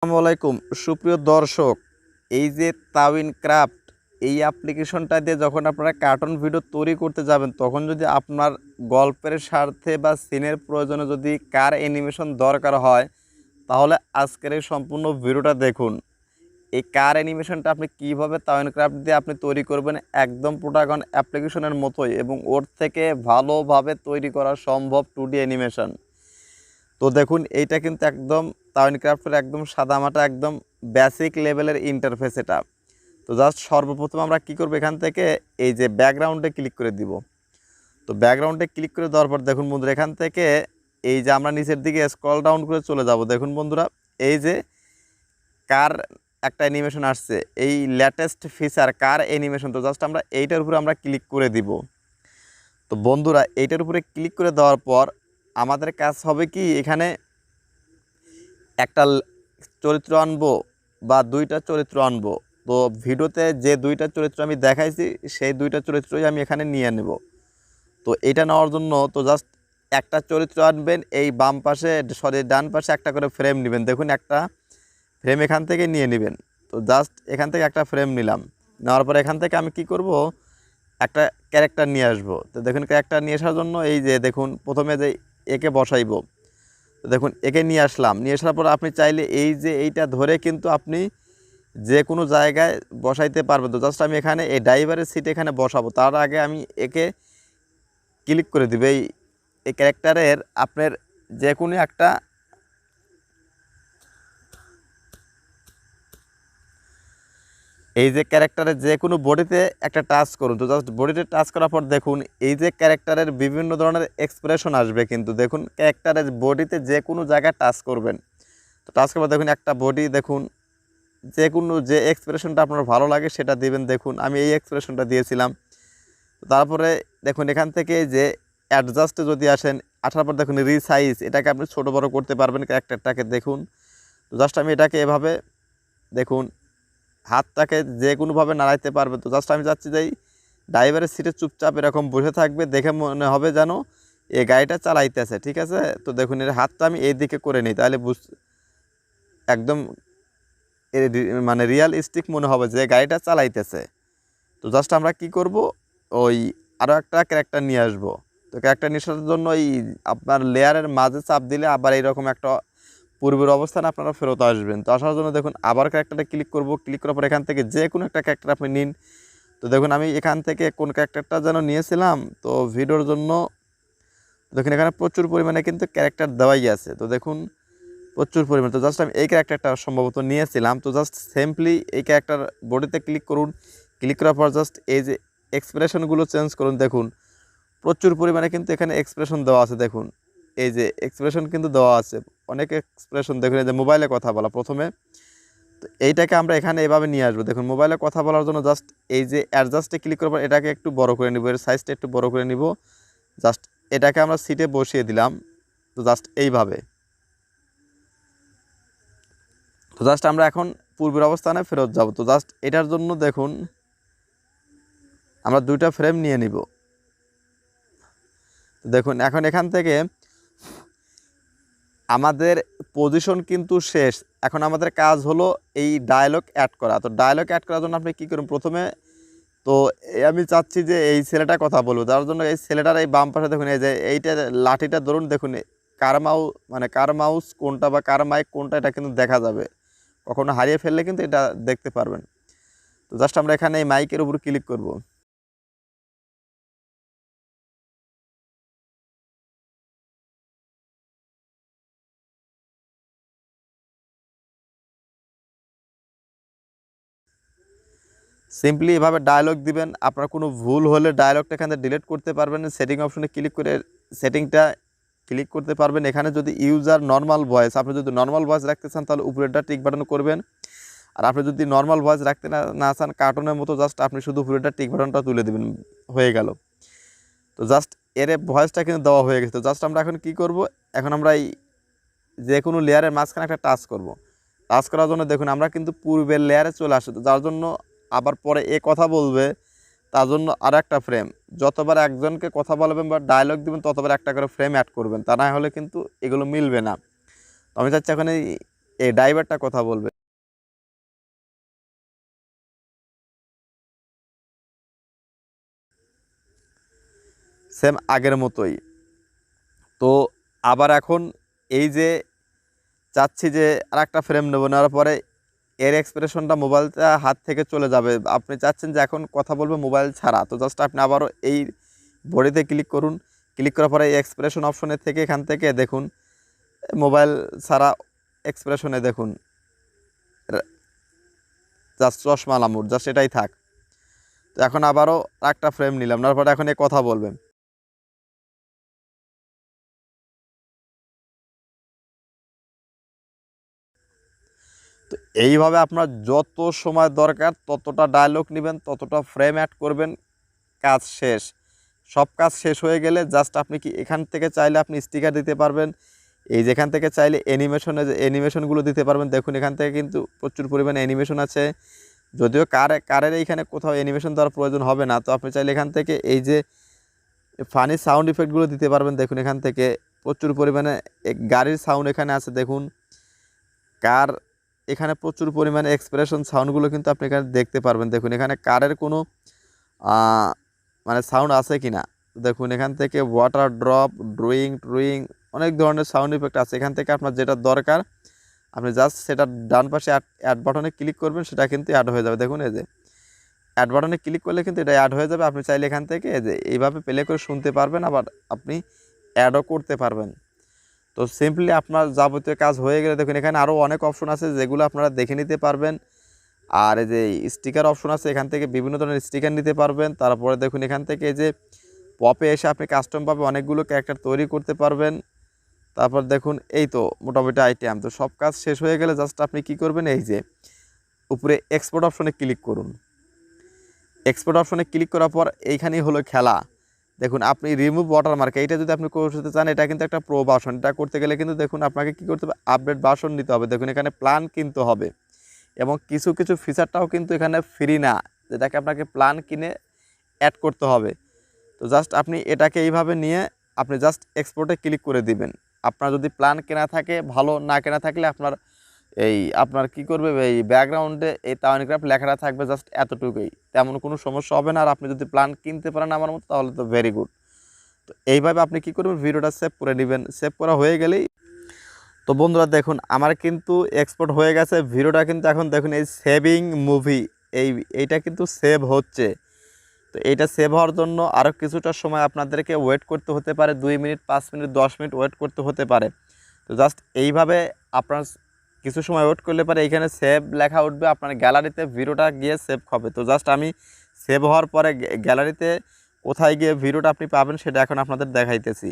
আসসালামু আলাইকুম সুপ্রিয় দর্শক, এই যে তাউইনক্রাফট এই অ্যাপ্লিকেশনটা দিয়ে যখন আপনারা কার্টুন ভিডিও তৈরি করতে যাবেন, তখন যদি আপনার গল্পের স্বার্থে বা সিনের প্রয়োজনে যদি কার অ্যানিমেশন দরকার হয়, তাহলে আজকের এই সম্পূর্ণ ভিডিওটা দেখুন। এই কার অ্যানিমেশনটা আপনি কীভাবে তাউইনক্রাফট দিয়ে আপনি তৈরি করবেন একদম প্রোটাগন অ্যাপ্লিকেশনের মতোই, এবং ওর থেকে ভালোভাবে তৈরি করা সম্ভব 2D অ্যানিমেশন। তো দেখুন, এইটা কিন্তু একদম তাউইনক্রাফটের একদম সাদামাটা একদম বেসিক লেভেলের ইন্টারফেস এটা। তো জাস্ট সর্বপ্রথম আমরা কি করব, এখান থেকে এই যে ব্যাকগ্রাউন্ডে ক্লিক করে দিব। তো ব্যাকগ্রাউন্ডে ক্লিক করে দেওয়ার পর দেখুন বন্ধুরা, এখান থেকে এই যে আমরা নিচের দিকে স্ক্রল ডাউন করে চলে যাব। দেখুন বন্ধুরা, এই যে কার একটা অ্যানিমেশন আসছে, এই লেটেস্ট ফিচার কার অ্যানিমেশন। তো জাস্ট আমরা এইটার উপরে আমরা ক্লিক করে দিব। তো বন্ধুরা, এইটার উপরে ক্লিক করে দেওয়ার পর আমাদের কাজ হবে কি, এখানে একটা চরিত্র আনবো বা দুইটা চরিত্র আনবো। তো ভিডিওতে যে দুইটা চরিত্র আমি দেখাইছি, সেই দুইটা চরিত্রই আমি এখানে নিয়ে নেব। তো এটা নেওয়ার জন্য তো জাস্ট একটা চরিত্র আনবেন, এই বাম পাশে সরি ডান পাশে একটা করে ফ্রেম নেবেন। দেখুন, একটা ফ্রেম এখান থেকে নিয়ে নেবেন। তো জাস্ট এখান থেকে একটা ফ্রেম নিলাম। নেওয়ার পর এখান থেকে আমি কি করব, একটা ক্যারেক্টার নিয়ে আসবো। তো দেখুন, ক্যারেক্টার নিয়ে আসার জন্য এই যে দেখুন প্রথমে যে একে বসাইব। তো দেখুন, একে নিয়ে আসলাম। নিয়ে আসার পর আপনি চাইলে এই যে এইটা ধরে কিন্তু আপনি যে কোনো জায়গায় বসাইতে পারবেন। তো জাস্ট আমি এখানে এই ড্রাইভারের সিট এখানে বসাবো, তার আগে আমি একে ক্লিক করে দিব। এই ক্যারেক্টারের আপনার যে কোনো একটা এই যে ক্যারেক্টারের যে কোনো বডিতে একটা টাচ করুন। তো জাস্ট বডিতে টাচ করার পর দেখুন, এই যে ক্যারেক্টারের বিভিন্ন ধরনের এক্সপ্রেশন আসবে। কিন্তু দেখুন, ক্যারেক্টারের বডিতে যে কোনো জায়গায় টাচ করবেন। তো টাচ করবার দেখুন একটা বডি, দেখুন যে কোনো যে এক্সপ্রেশনটা আপনার ভালো লাগে সেটা দিবেন। দেখুন, আমি এই এক্সপ্রেশনটা দিয়েছিলাম। তারপরে দেখুন, এখান থেকে যে অ্যাডজাস্টে যদি আসেন, আসার পর দেখুন রিসাইজ, এটাকে আপনি ছোটো বড়ো করতে পারবেন ক্যারেক্টারটাকে। দেখুন, তো জাস্ট আমি এটাকে এভাবে দেখুন হাতটাকে যে কোনোভাবে নাড়াইতে পারবে। তো জাস্ট আমি চাচ্ছি যে ড্রাইভারের সিটে চুপচাপ এরকম বসে থাকবে, দেখে মনে হবে যেন এই গাড়িটা চালাইতেছে, ঠিক আছে। তো দেখুন, এর হাতটা আমি এই দিকে করে নিই, তাহলে একদম মানে রিয়ালিস্টিক মনে হবে যে গাড়িটা চালাইতেছে। তো জাস্ট আমরা কি করব, ওই আরও একটা ক্যারেক্টার নিয়ে আসব। তো ক্যারেক্টার নিয়ে আসার জন্য এই আপনার লেয়ারের মাঝে চাপ দিলে আবার এইরকম একটা পূর্বের অবস্থানে আপনারা ফেরত আসবেন। তো আসার জন্য দেখুন আবার ক্যারেক্টারটা ক্লিক করব। ক্লিক করার পর এখান থেকে যে কোনো একটা ক্যারেক্টার আপনি নিন। তো দেখুন, আমি এখান থেকে কোন ক্যারেক্টারটা যেন নিয়েছিলাম, তো ভিডিওর জন্য দেখুন এখানে প্রচুর পরিমাণে কিন্তু ক্যারেক্টার দেওয়াই আছে। তো দেখুন প্রচুর পরিমাণে। তো জাস্ট আমি এই ক্যারেক্টারটা সম্ভবত নিয়েছিলাম। তো জাস্ট সিম্পলি এই ক্যারেক্টার বডিতে ক্লিক করুন। ক্লিক করার পর জাস্ট এই যে এক্সপ্রেশনগুলো চেঞ্জ করুন। দেখুন প্রচুর পরিমাণে কিন্তু এখানে এক্সপ্রেশন দেওয়া আছে। দেখুন এই যে এক্সপ্রেশন কিন্তু দেওয়া আছে, অনেক এক্সপ্রেশন। দেখুন এই যে মোবাইলে কথা বলা প্রথমে, তো এইটাকে আমরা এখানে এভাবে নিয়ে আসবো। দেখুন মোবাইলে কথা বলার জন্য জাস্ট এই যে অ্যাডজাস্টে ক্লিক করার পর এটাকে একটু বড় করে নিব, এর সাইজটা একটু বড় করে নিব। জাস্ট এটাকে আমরা সিটে বসিয়ে দিলাম। তো জাস্ট এইভাবে। তো জাস্ট আমরা এখন পূর্বের অবস্থানে ফেরত যাব। তো জাস্ট এটার জন্য দেখুন আমরা দুইটা ফ্রেম নিয়ে নিব। তো দেখুন এখন এখান থেকে আমাদের পজিশন কিন্তু শেষ। এখন আমাদের কাজ হলো এই ডায়লগ অ্যাড করা। তো ডায়লগ অ্যাড করার জন্য আপনি কী করুন, প্রথমে তো আমি চাচ্ছি যে এই ছেলেটা কথা বলবো, যার জন্য এই ছেলেটার এই বাম পাশে দেখুন এই যে এইটা লাঠিটা ধরুন। দেখুন কার মাউস কোনটা বা কার মাইক কোনটা, এটা কিন্তু দেখা যাবে। কখনো হারিয়ে ফেললে কিন্তু এটা দেখতে পারবেন। তো জাস্ট আমরা এখানে এই মাইকের উপর ক্লিক করব। সিম্পলি এভাবে ডায়লগ দিবেন। আপনার কোনো ভুল হলে ডায়লগটা এখানে ডিলিট করতে পারবেন। সেটিং অপশনে ক্লিক করে সেটিংটা ক্লিক করতে পারবেন। এখানে যদি ইউজার নর্মাল ভয়েস, আপনি যদি নর্মাল ভয়েস রাখতে চান তাহলে উপরেরটা টিক বাটন করবেন। আর আপনি যদি নর্মাল ভয়েস রাখতে না চান, কার্টুনের মতো, জাস্ট আপনি শুধু উপরেরটা টিক বাটনটা তুলে দেবেন, হয়ে গেল। তো জাস্ট এর ভয়েসটা কিন্তু দেওয়া হয়ে গেছে। তো জাস্ট আমরা এখন কি করব, এখন আমরা এই যে কোনো লেয়ারের মাঝখানে একটা টাচ করব। টাচ করার জন্য দেখুন আমরা কিন্তু পূর্বের লেয়ারে চলে আসে। তো যার জন্য আবার পরে এ কথা বলবে, তার জন্য আর একটা ফ্রেম, যতবার একজনকে কথা বলবেন বা ডায়লগ দেবেন ততবার একটা করে ফ্রেম অ্যাড করবেন, তা না হলে কিন্তু এগুলো মিলবে না। তো আমি চাচ্ছি এখন এই এই ড্রাইভারটা কথা বলবে। সেম আগের মতোই। তো আবার এখন এই যে চাচ্ছি যে আর একটা ফ্রেম নেবো, নেওয়ার পরে এর এক্সপ্রেশনটা মোবাইলটা হাত থেকে চলে যাবে। আপনি চাচ্ছেন যে এখন কথা বলবে মোবাইল ছাড়া, তো জাস্ট আপনি আবারও এই বডিতে ক্লিক করুন। ক্লিক করার পরে এই এক্সপ্রেশন অপশনে থেকে এখান থেকে দেখুন মোবাইল ছাড়া এক্সপ্রেশনে দেখুন জাস্ট চশমা লামুর, জাস্ট এটাই থাক। তো এখন আবারও একটা ফ্রেম নিলাম, নেওয়ার পরে এখন এ কথা বলবেন। তো এইভাবে আপনার যত সময় দরকার ততটা ডায়লগ নেবেন, ততটা ফ্রেম অ্যাড করবেন, কাজ শেষ। সব কাজ শেষ হয়ে গেলে জাস্ট আপনি কি এখান থেকে চাইলে আপনি স্টিকার দিতে পারবেন, এই যেখান থেকে চাইলে অ্যানিমেশনে যে অ্যানিমেশনগুলো দিতে পারবেন। দেখুন এখান থেকে কিন্তু প্রচুর পরিমাণে অ্যানিমেশন আছে, যদিও কারের এইখানে কোথাও অ্যানিমেশন দেওয়ার প্রয়োজন হবে না। তো আপনি চাইলে এখান থেকে এই যে ফানি সাউন্ড ইফেক্টগুলো দিতে পারবেন। দেখুন এখান থেকে প্রচুর পরিমাণে গাড়ির সাউন্ড এখানে আছে, দেখুন কার এখানে প্রচুর পরিমাণে এক্সপ্রেশন সাউন্ডগুলো কিন্তু আপনি এখানে দেখতে পারবেন। দেখুন এখানে কারের কোনো মানে সাউন্ড আছে কি না। দেখুন এখান থেকে ওয়াটার ড্রপ, ড্রয়িং অনেক ধরনের সাউন্ড ইফেক্ট আছে। এখান থেকে আপনার যেটা দরকার আপনি জাস্ট সেটা ডান পাশে অ্যাড বাটনে ক্লিক করবেন, সেটা কিন্তু অ্যাড হয়ে যাবে। দেখুন এই যে অ্যাড বাটনে ক্লিক করলে কিন্তু এটা অ্যাড হয়ে যাবে। আপনি চাইলে এখান থেকে এই যে এইভাবে প্লে করে শুনতে পারবেন, আবার আপনি অ্যাডও করতে পারবেন। তো সিম্পলি আপনার যাবতীয় কাজ হয়ে গেলে দেখুন এখানে আরও অনেক অপশন আছে যেগুলো আপনারা দেখে নিতে পারবেন। আর এই যে স্টিকার অপশন আছে, এখান থেকে বিভিন্ন ধরনের স্টিকার নিতে পারবেন। তারপরে দেখুন এখান থেকে এই যে পপে এসে আপনি কাস্টমভাবে অনেকগুলো ক্যারেক্টার তৈরি করতে পারবেন। তারপর দেখুন এই তো মোটামুটি আইটেম। তো সব কাজ শেষ হয়ে গেলে জাস্ট আপনি কি করবেন, এই যে উপরে এক্সপোর্ট অপশনে ক্লিক করুন। এক্সপোর্ট অপশনে ক্লিক করার পর এইখানেই হলো খেলা। দেখুন আপনি রিমুভ ওয়াটারমার্ক, এইটা যদি আপনি করতে চান, এটা কিন্তু একটা প্রো ভার্সন। এটা করতে গেলে কিন্তু দেখুন আপনাকে কী করতে হবে, আপডেট ভার্সন নিতে হবে। দেখুন এখানে প্ল্যান কিনতে হবে, এবং কিছু কিছু ফিচারটাও কিন্তু এখানে ফ্রি না, যেটাকে আপনাকে প্ল্যান কিনে অ্যাড করতে হবে। তো জাস্ট আপনি এটাকে এইভাবে নিয়ে আপনি জাস্ট এক্সপোর্টে ক্লিক করে দিবেন। আপনার যদি প্ল্যান কেনা থাকে ভালো, না কেনা থাকলে আপনার কি করবে, এই ব্যাকগ্রাউন্ডে এই তাওয়েনক্রাফট লেখাটা থাকবে, জাস্ট এতটুকুই, তেমন কোনো সমস্যা হবে না। আর আপনি যদি প্ল্যান কিনতে পারেন আমার মতো, তাহলে তো ভেরি গুড। তো এইভাবে আপনি কি করবেন, ভিডিওটা সেভ করে নেবেন। সেভ করা হয়ে গেলেই তো বন্ধুরা দেখুন আমার কিন্তু এক্সপোর্ট হয়ে গেছে ভিডিওটা, কিন্তু এখন দেখুন এই সেভিং মুভি এইটা কিন্তু সেভ হচ্ছে। তো এইটা সেভ হওয়ার জন্য আরও কিছুটা সময় আপনাদেরকে ওয়েট করতে হতে পারে, 2 মিনিট 5 মিনিট 10 মিনিট ওয়েট করতে হতে পারে। তো জাস্ট এইভাবে আপনার কিছু সময় ওয়েট করলে পারে এইখানে সেভ লেখা উঠবে, আপনার গ্যালারিতে ভিডিওটা গিয়ে সেভ হবে। তো জাস্ট আমি সেভ হওয়ার পরে গ্যালারিতে কোথায় গিয়ে ভিডিওটা আপনি পাবেন সেটা এখন আপনাদের দেখাইতেছি।